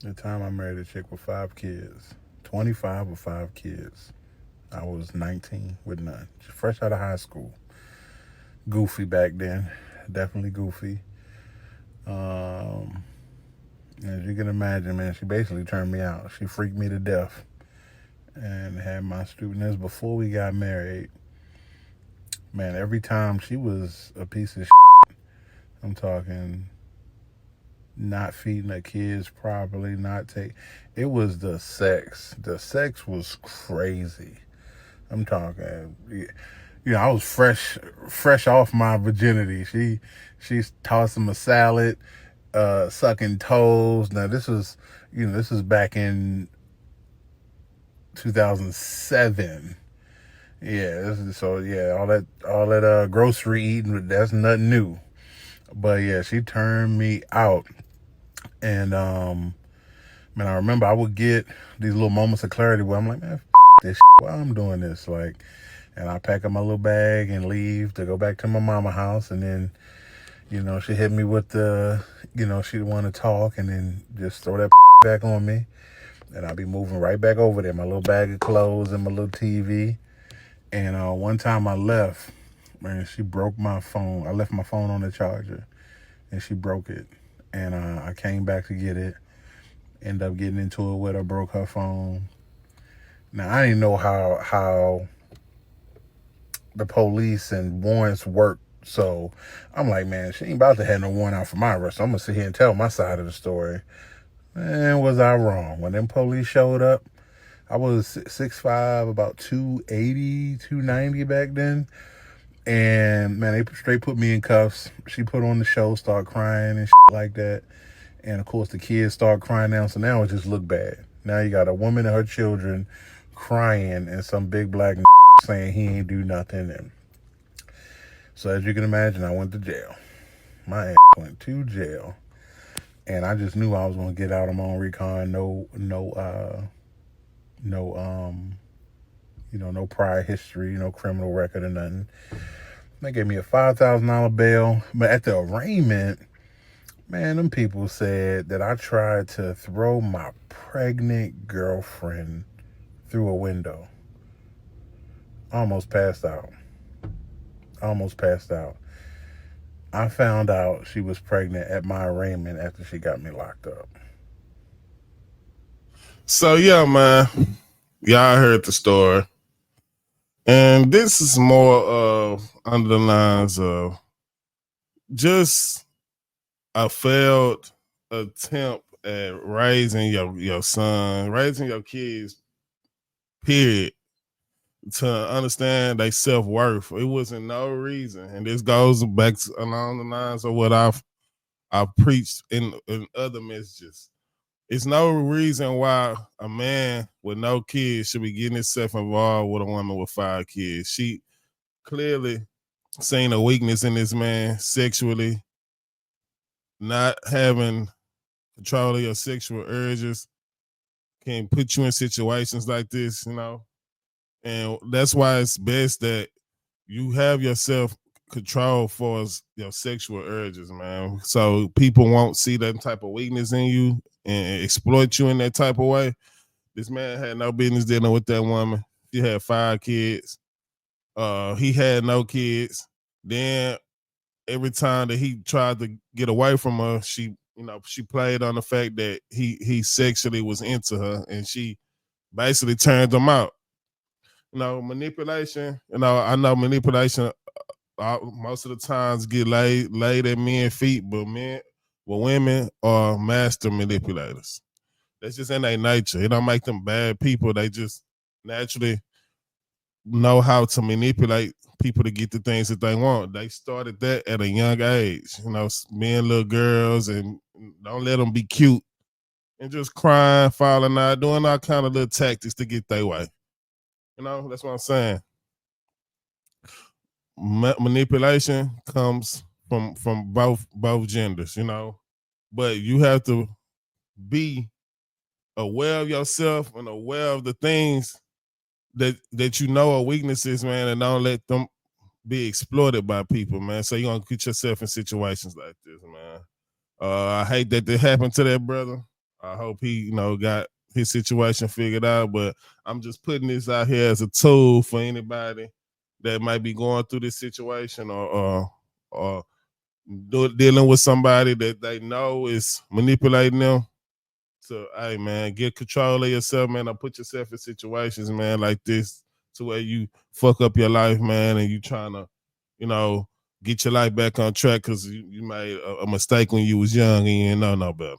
The time I married a chick with 5 kids, 25 with 5 kids. I was 19 with none, just fresh out of high school. Goofy back then, definitely goofy. Um, as you can imagine, man, she basically turned me out. She freaked me to death and had my stupidness before we got married. Man, every time she was a piece of shit. I'm talking not feeding the kids properly, not take. It was the sex. The sex was crazy. I'm talking. I was fresh off my virginity. She's tossing a salad, sucking toes. Now this is back in 2007. Yeah, so yeah, all that grocery eating, that's nothing new. But yeah, she turned me out, and man, I remember I would get these little moments of clarity where I'm like, man, this shit, why I'm doing this, like, and I pack up my little bag and leave to go back to my mama house, and then she hit me with the, she'd want to talk, and then just throw that back on me, and I'll be moving right back over there, my little bag of clothes and my little TV. And one time I left, man, she broke my phone. I left my phone on the charger, and she broke it. And I came back to get it. End up getting into it with her, broke her phone. Now I didn't know how the police and warrants work. So I'm like, man, she ain't about to have no warrant out for my arrest. So I'm gonna sit here and tell my side of the story. And was I wrong? When them police showed up, I was 6'5", about 280, 290 back then. And man, they straight put me in cuffs. She put on the show, start crying and shit like that. And of course, the kids start crying now. So now it just looked bad. Now you got a woman and her children crying, and some big black saying he ain't do nothing. And so as you can imagine, I went to jail. My ass went to jail, and I just knew I was gonna get out. I'm on recon. No prior history, no criminal record or nothing. They gave me a $5,000 bail, but at the arraignment, man, them people said that I tried to throw my pregnant girlfriend through a window. Almost passed out. Almost passed out. I found out she was pregnant at my arraignment after she got me locked up. So yeah, man, y'all heard the story, and this is more of under the lines of just a failed attempt at raising your son, raising your kids. Period. To understand their self worth, it wasn't no reason, and this goes back along the lines of what I've preached in other messages. It's no reason why a man with no kids should be getting himself involved with a woman with 5 kids. She clearly seen a weakness in this man sexually, not having control of your sexual urges can put you in situations like this. And that's why it's best that you have yourself control for your sexual urges, man. So people won't see that type of weakness in you and exploit you in that type of way. This man had no business dealing with that woman. She had 5 kids. He had no kids. Then every time that he tried to get away from her, she played on the fact that he sexually was into her, and she basically turned him out. Manipulation. I know manipulation most of the times get laid at men's feet, but women are master manipulators. That's just in their nature. It don't make them bad people. They just naturally know how to manipulate people to get the things that they want. They started that at a young age. Men, little girls, and don't let them be cute and just crying, falling out, doing all kind of little tactics to get their way. That's what I'm saying. Manipulation comes from both genders. But you have to be aware of yourself and aware of the things that are weaknesses, man, and don't let them be exploited by people, man. So you're gonna put yourself in situations like this, man. I hate that happened to that brother. I hope he, got his situation figured out. But I'm just putting this out here as a tool for anybody that might be going through this situation or dealing with somebody that they know is manipulating them. So, hey, man, get control of yourself, man. Don't put yourself in situations, man, like this to where you fuck up your life, man, and you trying to, get your life back on track because you made a mistake when you was young and you didn't know no better.